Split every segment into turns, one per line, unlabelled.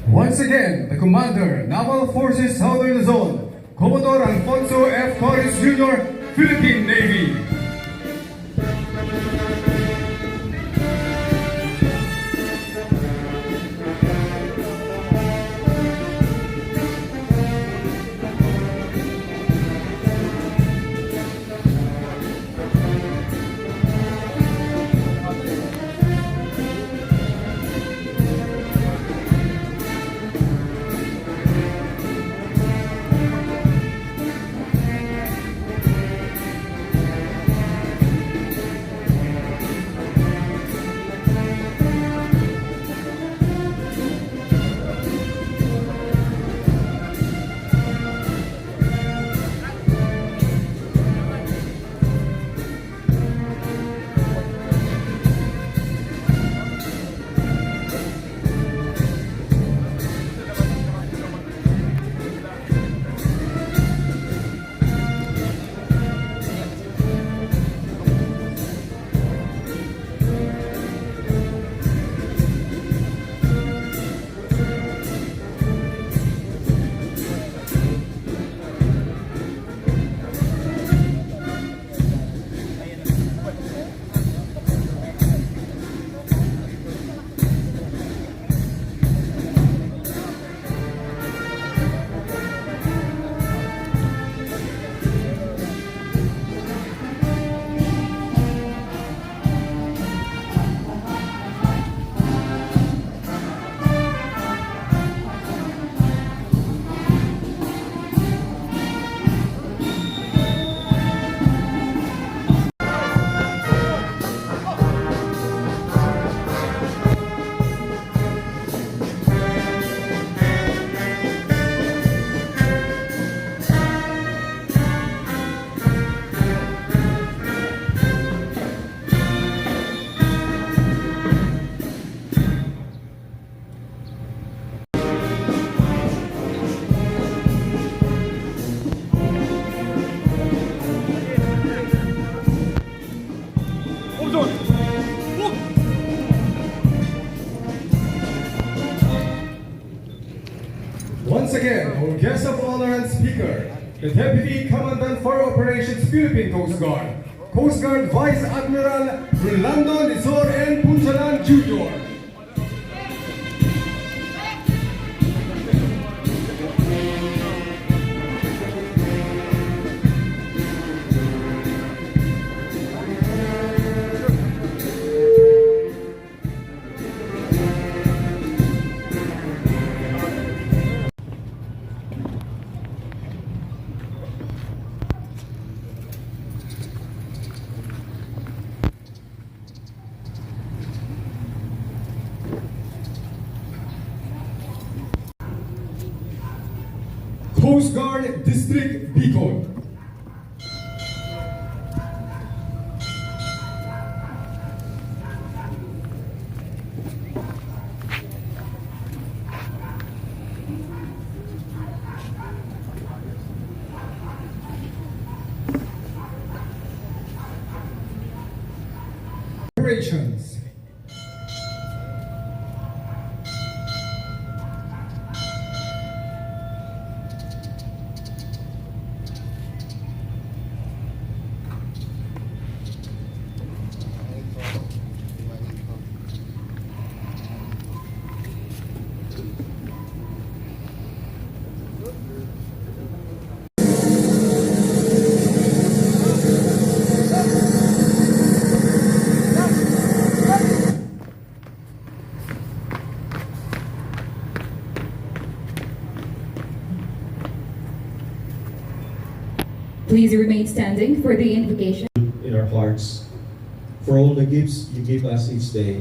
Once again, the Commander, Naval Forces Southern Luzon, Commodore Alfonso F. Torres Jr., Philippine Navy. Once again, our guest of honor and speaker, the Deputy Commandant for Operations Philippine Coast Guard, Coast Guard Vice Admiral Rolando Lizor N. Punchalan Jr. Coast Guard District Bicol. Operations.
Please remain standing for the invocation.
In our hearts, for all the gifts you give us each day.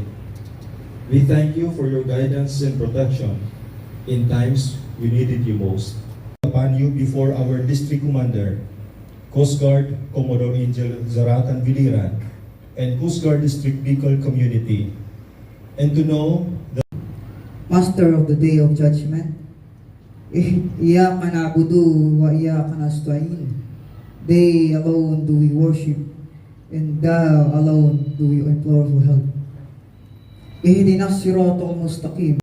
We thank you for your guidance and protection in times we needed you most. Upon you before our District Commander, Coast Guard Commodore Angel Zarakan Viliran, and Coast Guard District Bicol community, and to know the
Master of the Day of Judgment, Iyaka na'budu wa iyaka nasta'in. They alone do we worship, and Thou alone do we implore for help. Ihdinas siratal mustaqim.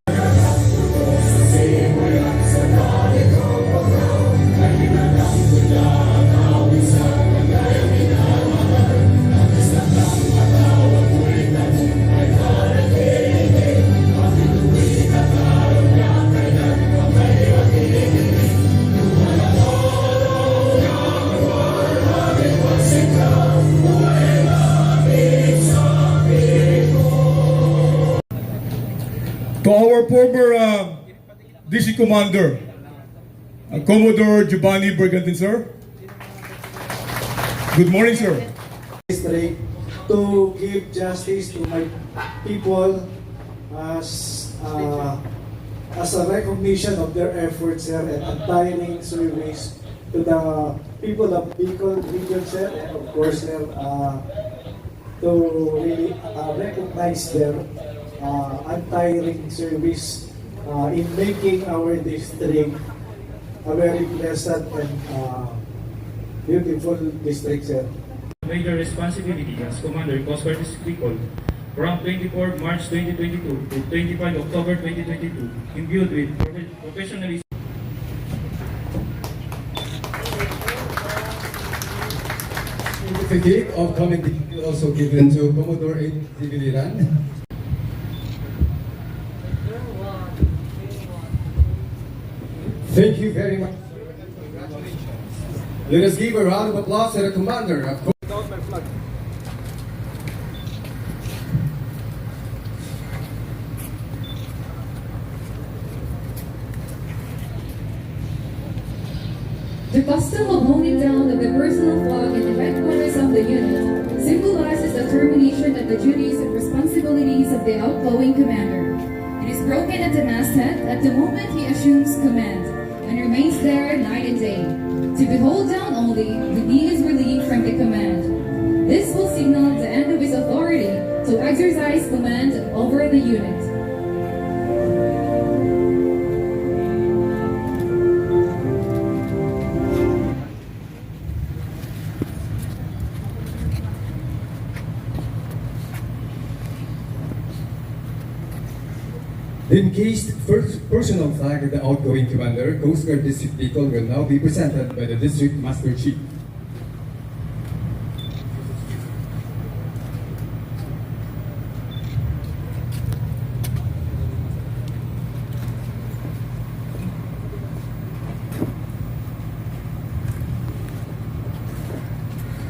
our former DC Commander, Commodore Giovanni Bergantin, sir. Good morning, sir.
District to give justice to my people as a recognition of their efforts, sir, and untiring service to the people of Bicol region, sir, and of course, sir, to really recognize their untiring service in making our district a very pleasant and beautiful district, sir.
Major responsibility as Commander Coast Guard District Bicol from 24 March 2022 to 25 October 2022, imbued with professionalism.
Certificate of commendation also given to Commodore Civilian. Thank you very much. Let us give a round of applause to the commander of
The custom of holding down of the personal flag in the headquarters of the unit symbolizes the termination of the duties and responsibilities of the outgoing commander. It is broken at the masthead at the moment he assumes command and remains there night and day. To be held down only when he is relieved from the command. This will signal the end of his authority to exercise command over the unit.
The encased first personal flag of the outgoing commander, Coast Guard District Bicol, will now be presented by the District Master Chief.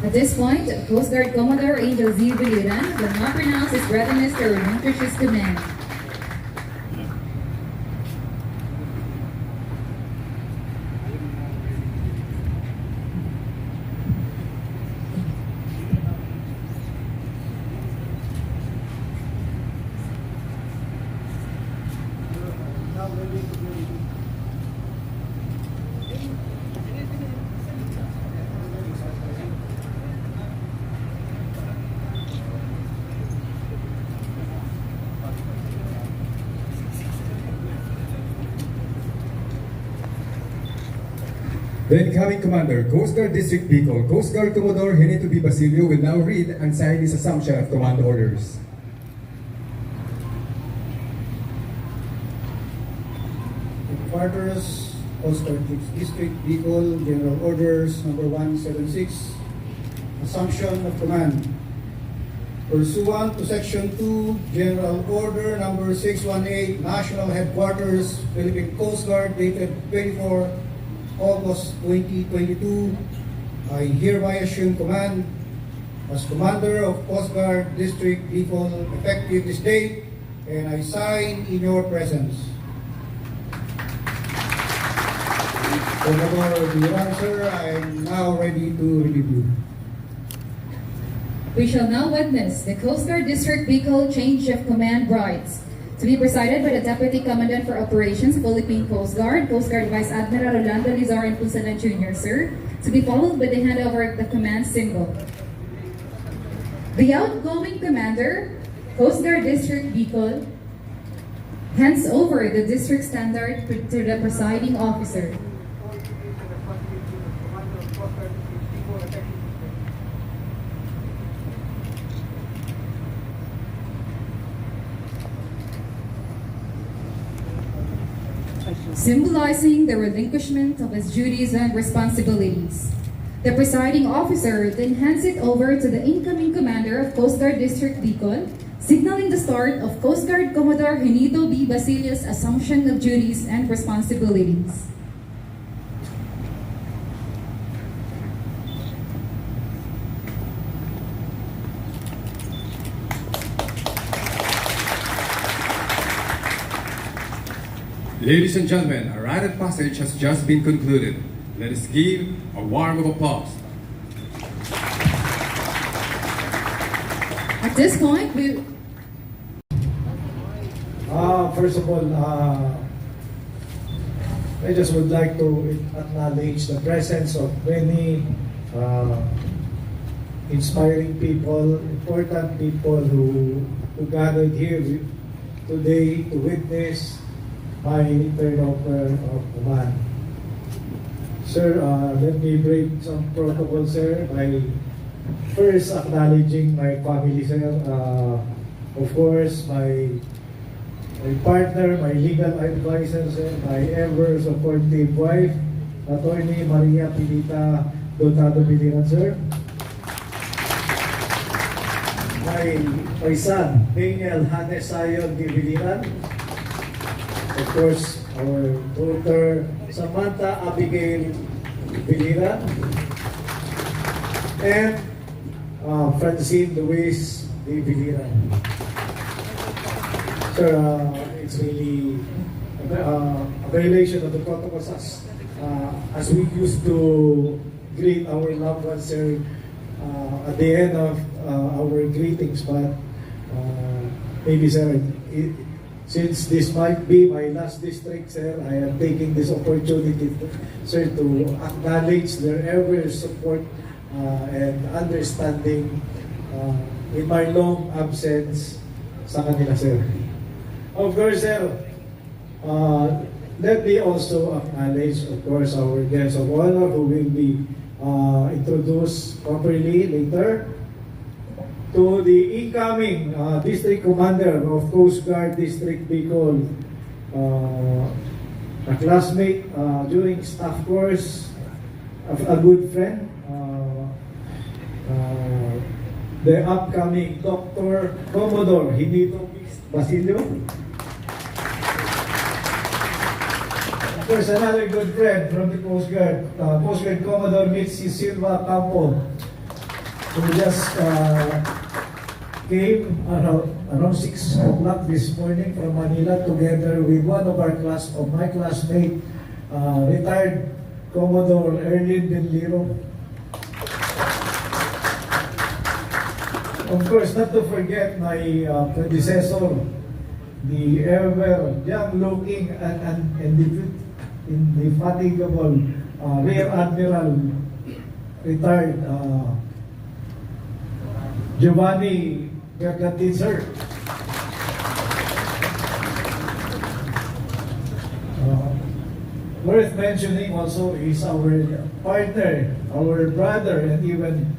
At this point, Coast Guard Commodore Angel Z. Biliran will now pronounce his readiness to relinquish his command.
The incoming commander, Coast Guard District Bicol, Coast Guard Commodore Henito B. Basilio will now read and sign his assumption of command orders.
Headquarters, Coast Guard District Bicol, General Orders number 176, Assumption of Command. Pursuant to Section 2, General Order number 618, National Headquarters, Philippine Coastguard, dated 24 August 2022, I hereby assume command as Commander of Coast Guard District Bicol effective this date, and I sign in your presence. Commodore Biliran, sir, I am now ready to relieve you.
We shall now witness the Coast Guard District Bicol change of command rights, to be presided by the Deputy Commandant for Operations, Philippine Coast Guard Vice Admiral Rolando Lizar and Punsalan Jr., sir, to be followed by the handover of the command symbol. The outgoing commander, Coast Guard District Bicol, hands over the district standard to the presiding officer. Symbolizing the relinquishment of his duties and responsibilities. The presiding officer then hands it over to the incoming commander of Coast Guard District Bicol, signaling the start of Coast Guard Commodore Henito B. Basilio's assumption of duties and responsibilities.
Ladies and gentlemen, a rite of passage has just been concluded. Let us give a warm applause.
At this point,
First of all, I just would like to acknowledge the presence of many inspiring people, important people who gathered here today to witness my turnover of command. Sir, let me break some protocol, sir, by first acknowledging my family, sir. Of course, my partner, my legal advisor, sir, my ever supportive wife, Attorney Maria Pilita Dotado Biliran, sir. My son, Daniel Hannes Sayon de Biliran. Of course, our daughter, Samantha Abigail Biliran. And Francine Luis de Biliran. Sir, it's really a violation of the protocols as we used to greet our loved ones, sir, at the end of our greetings. But maybe, sir, since this might be my last district, sir, I am taking this opportunity, sir, to acknowledge their ever support and understanding in my long absence sa kanila, sir. Of course, sir, let me also acknowledge, of course, our guests of honor who will be introduced properly later. To the incoming District Commander of Coast Guard District Bicol, a classmate during staff course, a good friend, the upcoming Dr. Commodore Hinito Basilio. Of course, another good friend from the Coast Guard, Coast Guard Commodore Mitzi Silva Campo, who just came around 6 o'clock this morning from Manila together with one of my classmates, retired Commodore Erlin Benliro. Of course, not to forget my predecessor, the ever young-looking and indefatigable Rear Admiral, retired Giovanni Bergantin, sir. Worth mentioning also is our partner, our brother, and even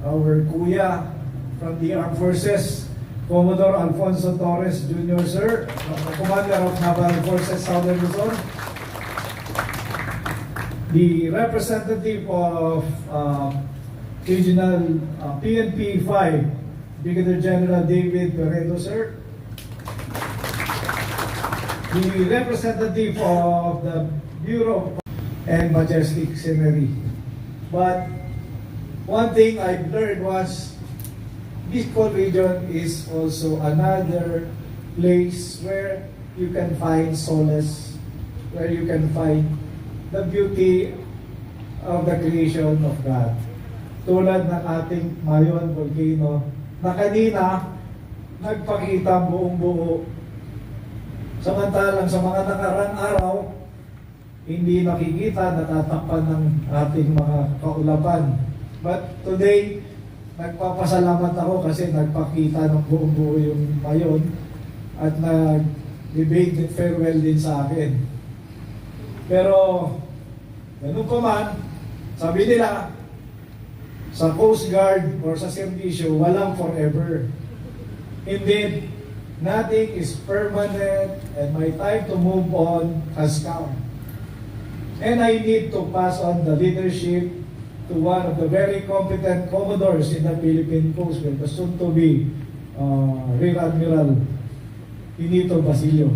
our kuya from the Armed Forces, Commodore Alfonso Torres Jr., sir, Commander of Naval Forces Southern Luzon. The representative of Regional PNP 5, Brigadier General David Peredo, sir. The representative of the Bureau and Majestic Scenery. But one thing I've learned was Bicol region is also another place where you can find solace, where you can find the beauty of the creation of God. Tulad ng ating Mayon volcano na kanina nagpakita buong buo. Samantalang sa mga nakarang araw, hindi nakikita, natatakpan ng ating mga kaulapan. But today, nagpapasalamat ako kasi nagpakita ng buong buo yung Mayon at nag-debate farewell din sa akin. Pero, ganun pa man, sabi nila, sa Coast Guard or sa serbisyo, walang forever. Indeed, nothing is permanent and my time to move on has come. And I need to pass on the leadership to one of the very competent commodores in the Philippine Coastguard, the soon-to-be Rear Admiral Hinito Basilio.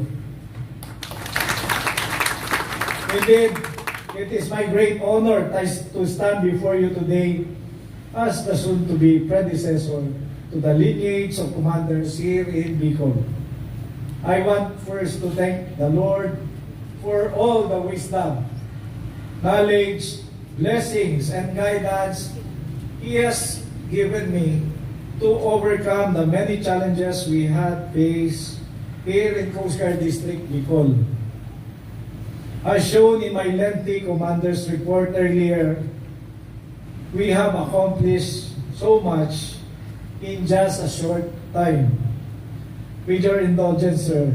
Indeed, it is my great honor to stand before you today as the soon-to-be predecessor to the lineage of commanders here in Bicol. I want first to thank the Lord
for all the wisdom, knowledge, blessings, and guidance He has given me to overcome the many challenges we had faced here in Coast Guard District Bicol. As shown in my lengthy commander's report earlier, we have accomplished so much in just a short time. With your indulgence, sir,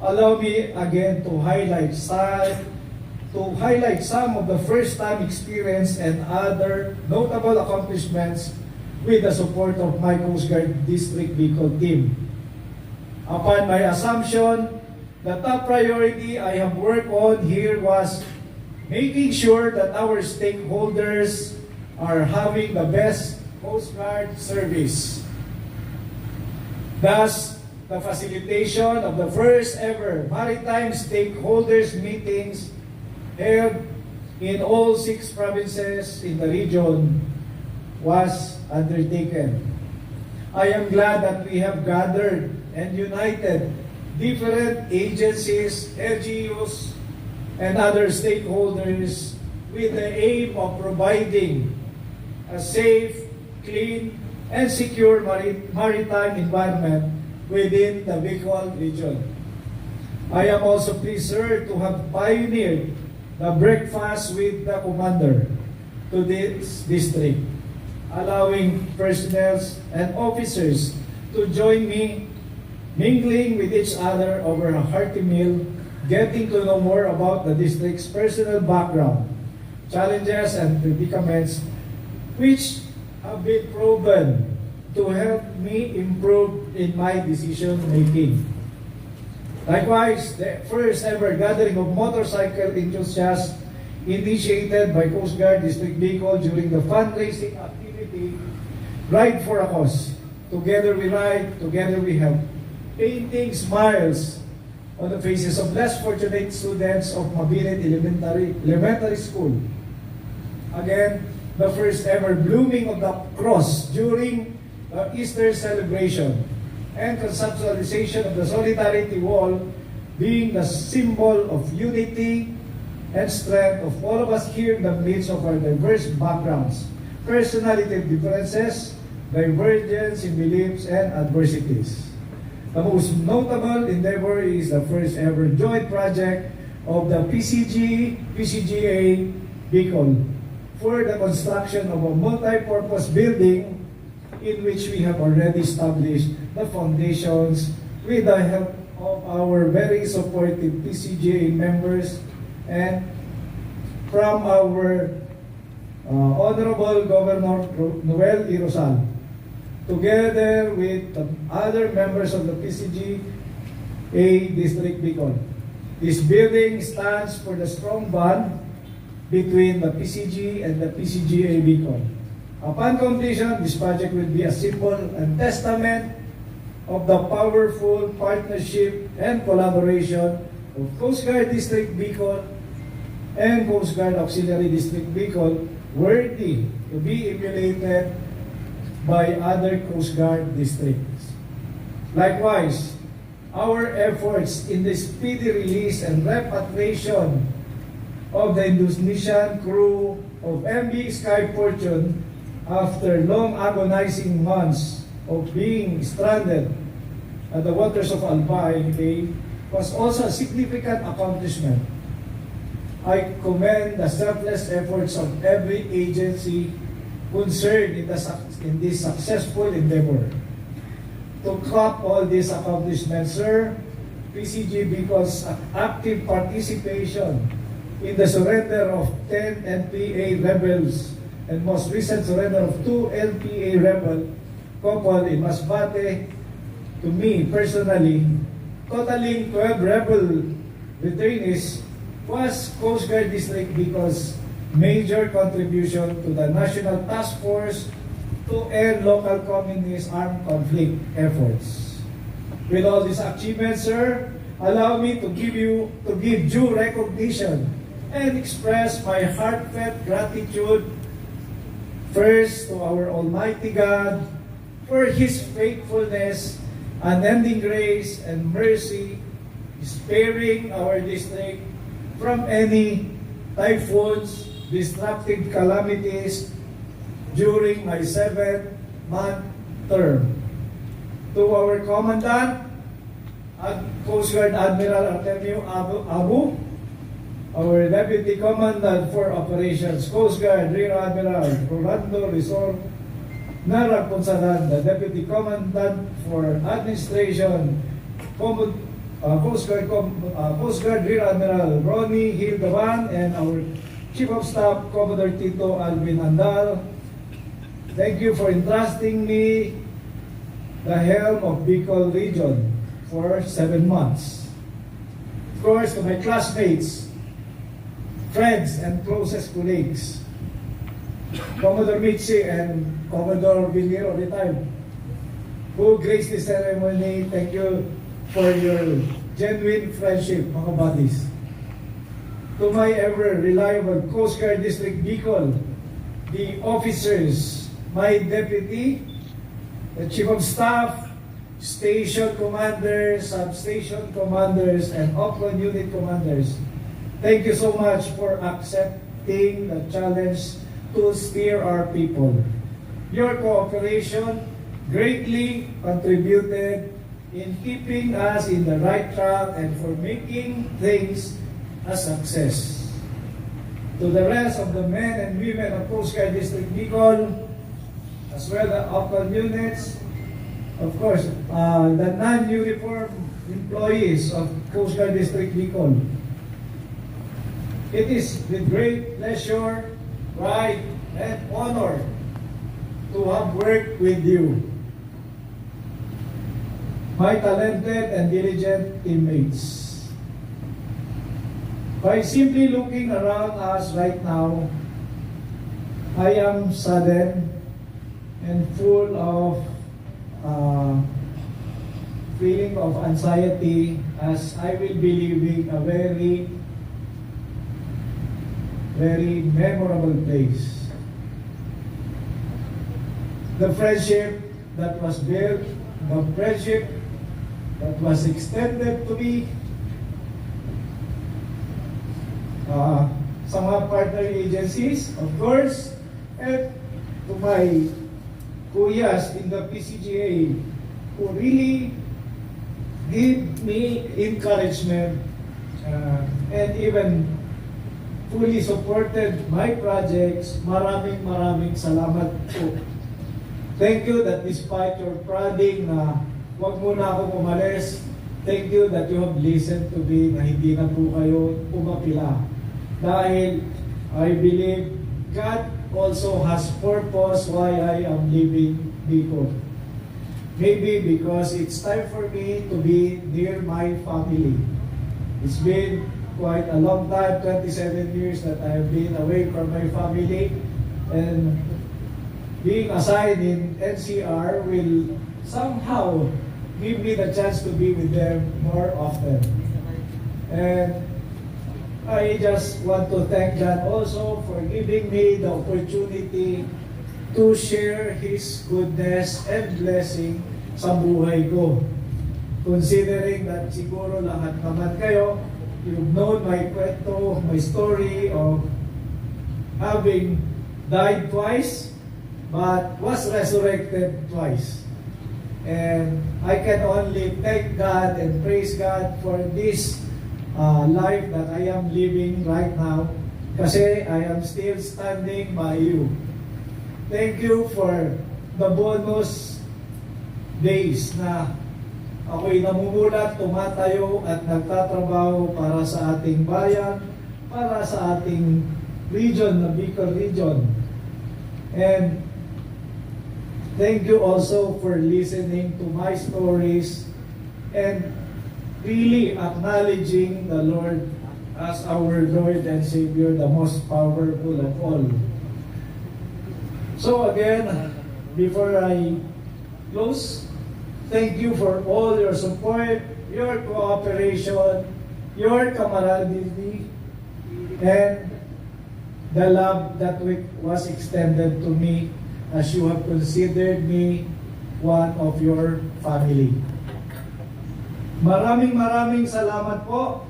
allow me again to highlight some of the first-time experience and other notable accomplishments with the support of my Coast Guard District Bicol team. Upon my assumption, the top priority I have worked on here was making sure that our stakeholders are having the best Coast Guard service. Thus, the facilitation of the first ever maritime stakeholders meetings held in all 6 provinces in the region was undertaken. I am glad that we have gathered and united different agencies, LGUs, and other stakeholders with the aim of providing a safe, clean, and secure maritime environment within the Bicol region. I am also pleased, sir, to have pioneered the breakfast with the commander to this district, allowing personnel and officers to join me, mingling with each other over a hearty meal, getting to know more about the district's personal background, challenges, and predicaments, which have been proven to help me improve in my decision making. Likewise, the first ever gathering of motorcycle enthusiasts initiated by Coast Guard District Bicol during the fundraising activity Ride for a Cause. Together we ride, together we help. Painting smiles on the faces of less fortunate students of Mabilit Elementary School. Again, the first ever blooming of the cross during the Easter celebration, and conceptualization of the Solidarity Wall being the symbol of unity and strength of all of us here in the midst of our diverse backgrounds, personality differences, divergence in beliefs, and adversities. The most notable endeavor is the first ever joint project of the PCGA Bicol for the construction of a multi-purpose building in which we have already established the foundations with the help of our very supportive PCGA members and from our Honorable Governor Noel Irosal, together with the other members of the PCGA District Bicol. This building stands for the strong bond between the PCG and the PCGA Bicol. Upon completion, this project will be a symbol and testament of the powerful partnership and collaboration of Coast Guard District Bicol and Coast Guard Auxiliary District Bicol, worthy to be emulated by other Coast Guard districts. Likewise, our efforts in the speedy release and repatriation of the Indonesian crew of MV Sky Fortune after long agonizing months of being stranded at the waters of Albay Bay was also a significant accomplishment. I commend the selfless efforts of every agency concerned in this successful endeavor. To cap all these accomplishments, sir, PCG Bicol's active participation in the surrender of 10 NPA rebels and most recent surrender of 2 LPA rebel couple in Masbate, to me personally, totaling 12 rebel returnees, was Coast Guard District Bicol's major contribution to the National Task Force to end local communist armed conflict efforts. With all these achievements, sir, allow me to give due recognition and express my heartfelt gratitude first to our Almighty God for His faithfulness, unending grace, and mercy, sparing our district from any typhoons, destructive calamities during my 7-month term. To our Commandant, Coast Guard Admiral Artemio Abu, our Deputy Commandant for Operations, Coast Guard Rear Admiral Rolando Rizor Narapunsalan, the Deputy Commandant for Administration, Coast Guard Rear Admiral Ronnie Hildavan, and our Chief of Staff, Commodore Tito Alvin Andal. Thank you for entrusting me the helm of Bicol Region for 7 months. Of course, to my classmates, friends, and closest colleagues, Commodore Mitzi and Commodore Villero, retired, who graced the ceremony. Thank you for your genuine friendship, mga buddies. To my ever reliable Coast Guard District Bicol, the officers, my deputy, the Chief of Staff, station commanders, substation commanders, and Auckland unit commanders, thank you so much for accepting the challenge to steer our people. Your cooperation greatly contributed in keeping us in the right track and for making things a success. To the rest of the men and women of Coast Guard District Bicol, as well as Auckland units, of course, the non-uniform employees of Coast Guard District Bicol, it is with great pleasure, pride, and honor to have worked with you, my talented and diligent teammates. By simply looking around us right now, I am saddened and full of feeling of anxiety as I will be leaving a very, very memorable place. The friendship that was built, the friendship that was extended to me, sa mga partner agencies, of course, and to my kuyas in the PCGA who really give me encouragement and even fully supported my projects. Maraming salamat po. Thank you that despite your prodding na wag muna akong umalis, thank you that you have listened to me na hindi na po kayo pumapila. Dahil I believe God also has purpose why I am leaving Bicol. Maybe because it's time for me to be near my family. It's been quite a long time, 27 years that I have been away from my family, and being assigned in NCR will somehow give me the chance to be with them more often. And I just want to thank God also for giving me the opportunity to share His goodness and blessing sa buhay ko. Considering that siguro lahat naman kayo, you've known my kwento, my story of having died twice, but was resurrected twice. And I can only thank God and praise God for this life that I am living right now, kasi I am still standing by you. Thank you for the bonus days na ako'y namumulat, tumatayo at nagtatrabaho para sa ating bayan, para sa ating region, na Bicol region. And thank you also for listening to my stories and really acknowledging the Lord as our Lord and Savior, the most powerful of all. So again, before I close, thank you for all your support, your cooperation, your camaraderie, and the love that was extended to me as you have considered me one of your family. Maraming salamat po.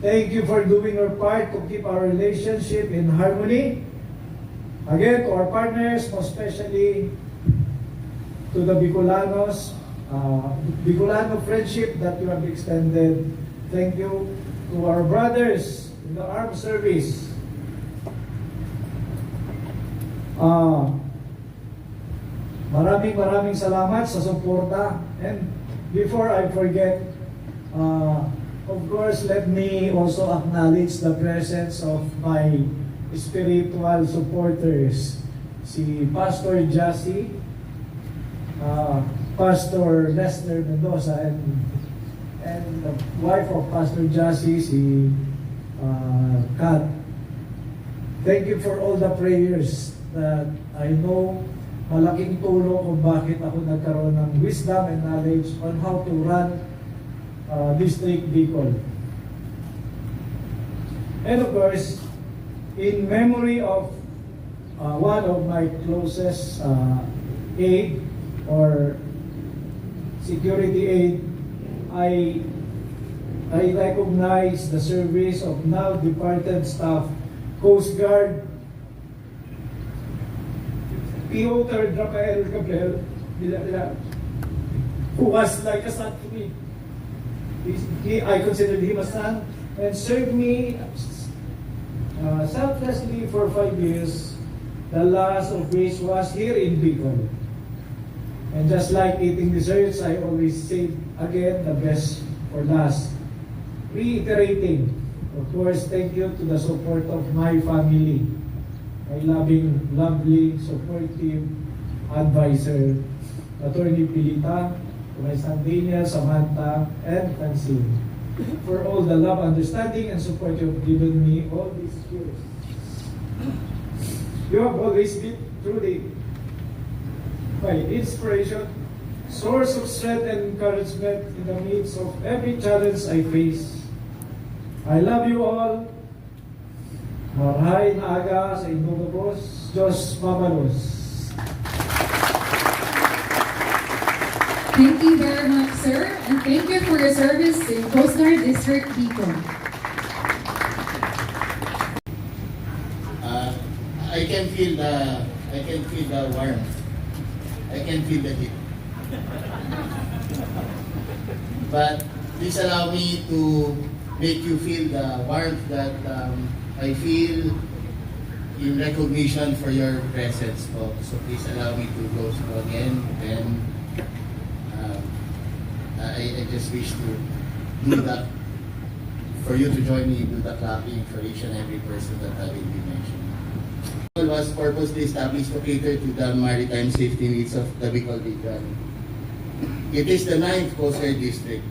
Thank you for doing your part to keep our relationship in harmony. Again, to our partners, most especially to the Bicolanos, Bicolano friendship that you have extended. Thank you to our brothers in the armed service. Maraming salamat sa suporta. And before I forget, of course, let me also acknowledge the presence of my spiritual supporters. Si Pastor Jassy, Pastor Lester Mendoza, and the wife of Pastor Jassy, si Kat. Thank you for all the prayers that I know malaking tulong kung bakit ako nagkaroon ng wisdom and knowledge on how to run District Bicol. And of course, in memory of one of my closest aide or security aide, I recognize the service of now departed staff, Coast Guard, P.O. Third Rafael Gabriel, who was like a son to me. I considered him a son and served me selflessly for 5 years, the last of which was here in Bicol. And just like eating desserts, I always say again, the best for last. Reiterating, of course, thank you to the support of my family, my loving, lovely, supportive advisor, Attorney Pilita, my son Daniel, Samantha, and Francine, for all the love, understanding, and support you have given me all these years. You have always been truly my inspiration, source of strength and encouragement in the midst of every challenge I face. I love you all. Marahay na aga sa inyong Diyos, Diyos Mamalos.
Thank you very much, sir, and thank you for your service in Coast Guard District Bicol.
I can feel the warmth. I can feel the heat. But please allow me to make you feel the warmth that I feel in recognition for your presence. So please allow me to go through again, and I just wish to do that, for you to join me, do the clapping for each and every person that I will be mentioning. It was purposely established to cater to the maritime safety needs of the Bicol region. It is the 9th Coast Guard District,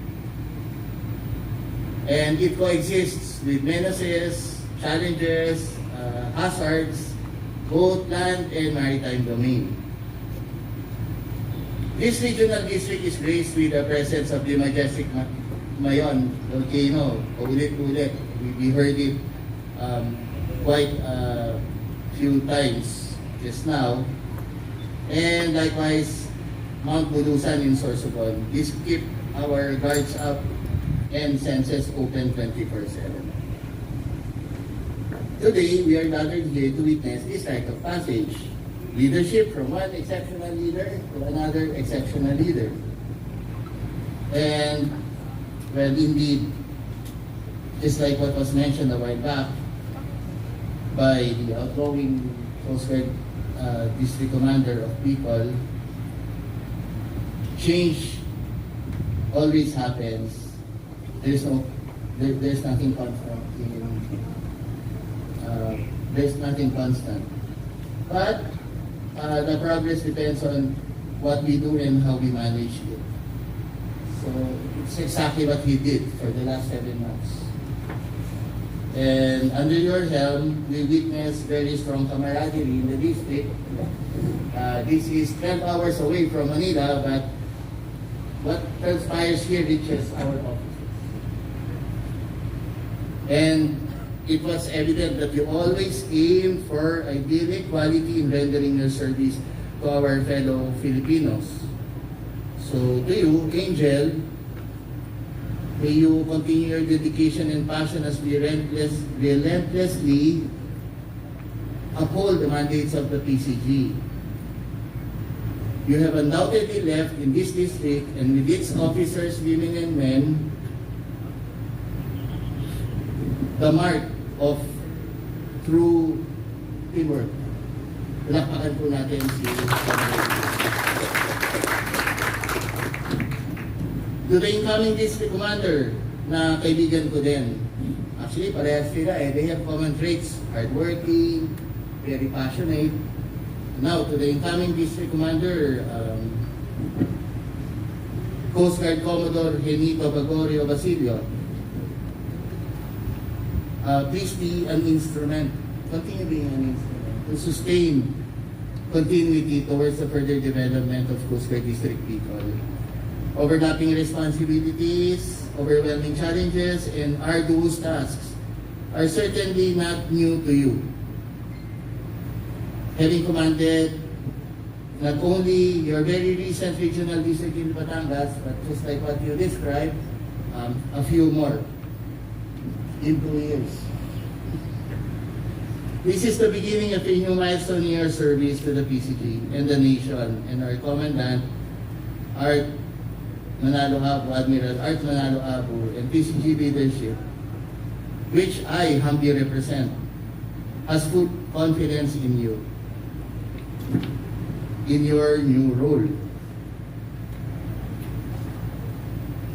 and it coexists with menaces, challenges, hazards, both land and maritime domain. This regional district is graced with the presence of the majestic Mayon volcano. Ulit-ulit, we heard it quite a few times just now. And likewise, Mount Bulusan in Sorsogon. This keep our guards up and senses open 24/7. Today, we are gathered here to witness this rite of passage. Leadership from one exceptional leader to another exceptional leader. And, well, indeed, just like what was mentioned a while back by the outgoing Coast Guard District Commander of Bicol, change always happens. There's nothing constant. There's nothing constant. But the progress depends on what we do and how we manage it. So it's exactly what we did for the last 7 months. And under your helm, we witnessed very strong camaraderie in the district. This is 12 hours away from Manila, but what transpires here reaches our offices. And it was evident that you always aim for idyllic quality in rendering your service to our fellow Filipinos. So to you, Angel, May you continue your dedication and passion as we relentlessly uphold the mandates of the PCG. You have undoubtedly left in this district and with its officers, women and men, the mark of true teamwork. Palakpakan po natin si to the incoming district commander na kaibigan ko din. Actually, parehas sila They have common traits, hardworking, very passionate. Now, to the incoming district commander, Coast Guard Commodore Genito Bagorio Basilio, please be an instrument, continue being an instrument to sustain continuity towards the further development of Coast Guard District Bicol. Overlapping responsibilities, overwhelming challenges, and arduous tasks are certainly not new to you. Having commanded not only your very recent regional district in Batangas, but just like what you described, a few more in 2 years. This is the beginning of a new milestone in your service to the PCG and the nation, and our Commandant, Admiral Art Manalo Abu, and PCG leadership, which I humbly represent, has full confidence in you, in your new role.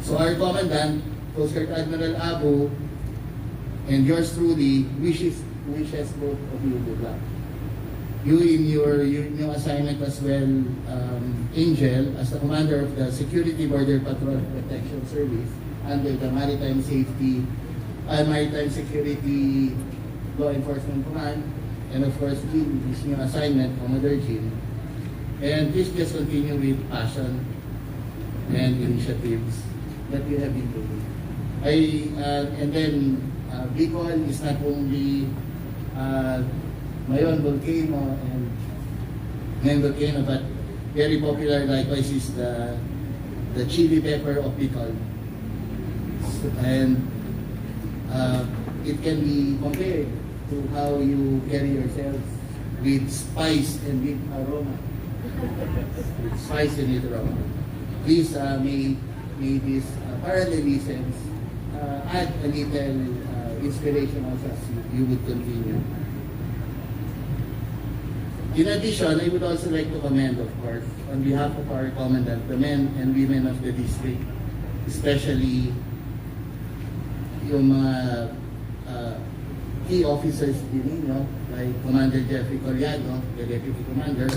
So our Commandant, Coast Guard Admiral Abu, and yours truly, wishes both of you good luck. You in your new assignment as well, Angel, as the commander of the Security Border Patrol Protection Service under the Maritime Security Law Enforcement Command, and of course, Jim, his new assignment, Commodore Jim. And please just continue with passion and initiatives that you have been doing. And then Bicol is not only Mayon volcano and Mayon volcano, but very popular likewise is the chili pepper of Bicol. And it can be compared to how you carry yourselves with spice and with aroma. With spice and with aroma. Please may these parallelisms add a little inspiration also as you would continue. In addition, I would also like to commend, of course, on behalf of our Commandant, the men and women of the district, especially yung mga key officers din ninyo, like Commander Jeffrey Coriado, the Deputy Commander,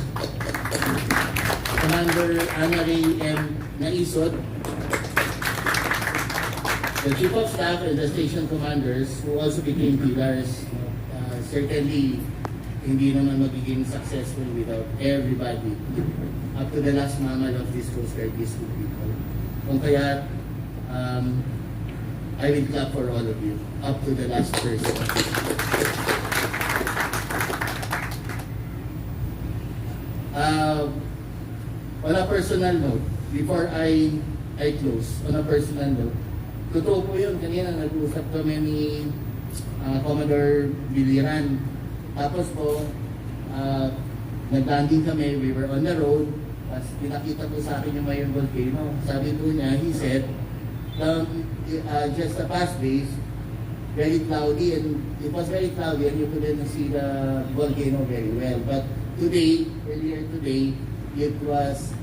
Commander Ana Ray M. Naisod, the Chief of Staff and the Station Commanders who also became pillars. Certainly, hindi naman magiging successful without everybody up to the last mammal of this Coast Guard District people. Kung kaya, I will clap for all of you up to the last person. On a personal note, before I close, on a personal note, totoo po yun, kanina nag-usap kami ni Commodore Biliran. Tapos po, nag-landing kami, we were on the road, tapos pinakita po sa akin yung Mayon volcano. Sabi po niya, he said, just the past days, very cloudy, and it was very cloudy and you couldn't see the volcano very well. But today, earlier today, it was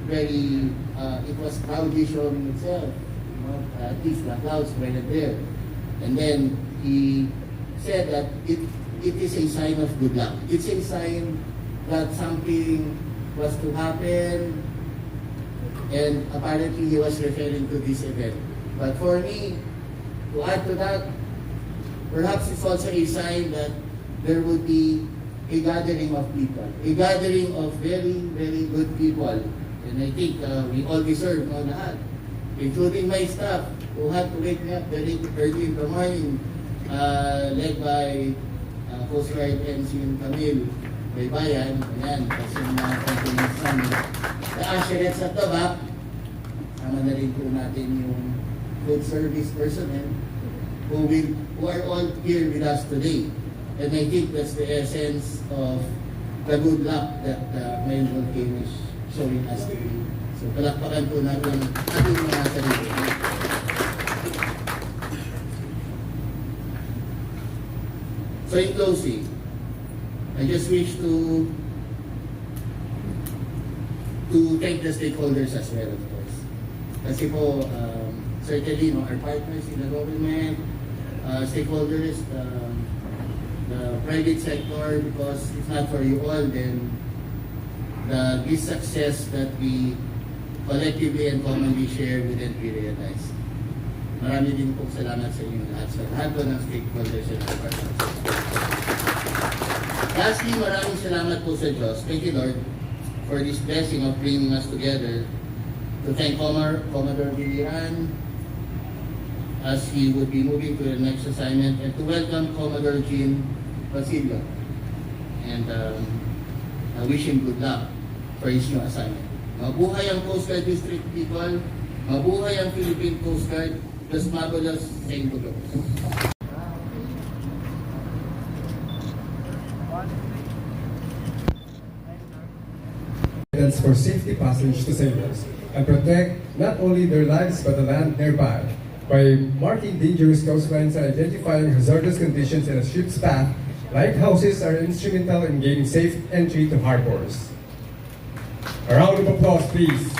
very, it was cloudy showing itself. At least the clouds were not there. And then he said that it is a sign of good luck. It's a sign that something was to happen, and apparently he was referring to this event. But for me, to add to that, perhaps it's also a sign that there would be a gathering of people, a gathering of very, very good people. And I think we all deserve lahat, including my staff who had to wake me up very early in the morning, led by Coast Guard MC Camille Baybayan, ayan, kasi mga continuous namin. The Asherettes at the back, sama na rin po natin yung good service personnel who are all here with us today. And I think that's the essence of the good luck that Mayon Volcano is showing us today. So palakpakan po natin ating mga sarili. So in closing, I just wish to thank the stakeholders as well, of course. Kasi po, certainly, no, our partners in the government, stakeholders, the private sector, because if not for you all, then this success that we collectively and commonly share wouldn't be realized. Marami din po salamat sa inyo lahat, sa lahat po ng stakeholders and our partners. Lastly, maraming salamat po sa Diyos. Thank you, Lord, for this blessing of bringing us together. To thank Commodore Biliran as he would be moving to the next assignment, and to welcome Commodore Jean Basilio. And I wish him good luck for his new assignment. Mabuhay ang Coast Guard District Bicol, mabuhay ang Philippine Coast Guard, plus mabulas sa Indogos.
For safety passage to sailors and protect not only their lives but the land nearby. By marking dangerous coastlines and identifying hazardous conditions in a ship's path, lighthouses are instrumental in gaining safe entry to harbors. A round of applause, please.